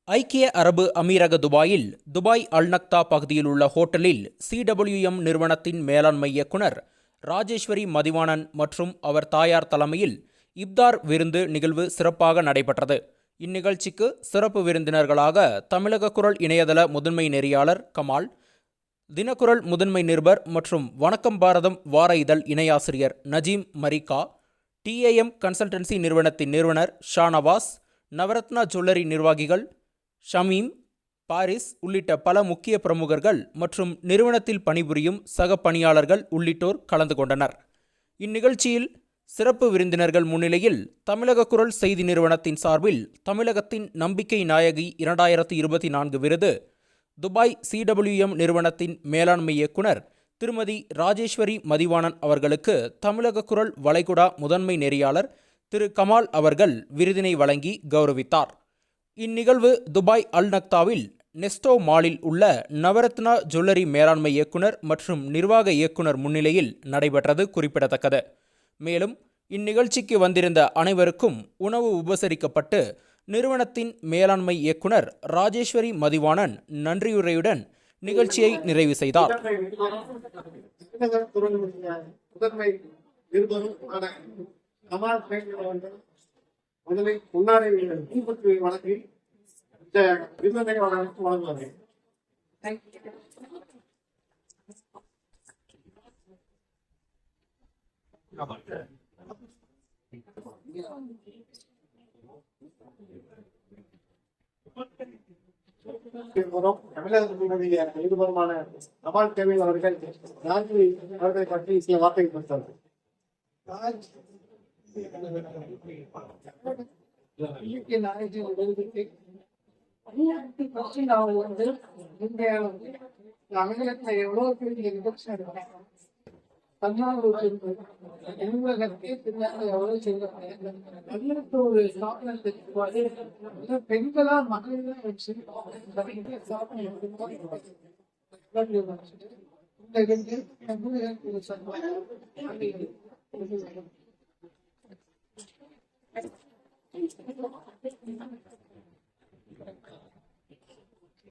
ஐக்கிய அரபு அமீரக துபாயில் துபாய் அல்நக்தா பகுதியில் உள்ள ஹோட்டலில் CWM நிறுவனத்தின் மேலாண்மை இயக்குனர் ராஜேஸ்வரி மதிவாணன் மற்றும் அவர் தாயார் தலைமையில் இப்தார் விருந்து நிகழ்வு சிறப்பாக நடைபெற்றது. இந்நிகழ்ச்சிக்கு சிறப்பு விருந்தினர்களாக தமிழக குரல் இணையதள முதன்மை நெறியாளர் கமால், தினக்குரல் முதன்மை நிருபர் மற்றும் வணக்கம் பாரதம் வார இதழ் இணையாசிரியர் நஜீம் மரிகா, TAM கன்சல்டன்சி நிறுவனத்தின் நிறுவனர் ஷானவாஸ், நவரத்னா ஜுவல்லரி நிர்வாகிகள் ஷமீம், பாரிஸ் உள்ளிட்ட பல முக்கிய பிரமுகர்கள் மற்றும் நிறுவனத்தில் பணிபுரியும் சக பணியாளர்கள் உள்ளிட்டோர் கலந்து கொண்டனர். இந்நிகழ்ச்சியில் சிறப்பு விருந்தினர்கள் முன்னிலையில் தமிழக குரல் செய்தி நிறுவனத்தின் சார்பில் தமிழகத்தின் நம்பிக்கை நாயகி 2024 விருது துபாய் CWM நிறுவனத்தின் மேலாண்மை இயக்குனர் திருமதி ராஜேஸ்வரி மதிவாணன் அவர்களுக்கு தமிழக குரல் வளைகுடா முதன்மை நெறியாளர் திரு கமால் அவர்கள் விருதினை வழங்கி கௌரவித்தார். இந்நிகழ்வு துபாய் அல்நக்தாவில் நெஸ்டோ மாலில் உள்ள நவரத்னா ஜுவல்லரி மேலாண்மை இயக்குனர் மற்றும் நிர்வாக இயக்குனர் முன்னிலையில் நடைபெற்றது குறிப்பிடத்தக்கது. மேலும் இந்நிகழ்ச்சிக்கு வந்திருந்த அனைவருக்கும் உணவு உபசரிக்கப்பட்டு நிறுவனத்தின் மேலாண்மை இயக்குனர் ராஜேஸ்வரி மதிவாணன் நன்றியுரையுடன் நிகழ்ச்சியை நிறைவு செய்தார். முதலில் முன்னாடி தீபத்து வழங்கி இந்த விருந்தினை வழங்குவார்கள். தமிழகத்தினுடைய ஈடுபடுமான கமால் தேவை அவர்கள் ராஜி அவர்களை பற்றி சில வார்த்தைகள் கொடுத்தார்கள். தமிழகத்துல எவ்வளவு பெரிய நிகழ்ச்சி எடுக்கிறேன், பெண்களா மகளிர் வச்சு இந்த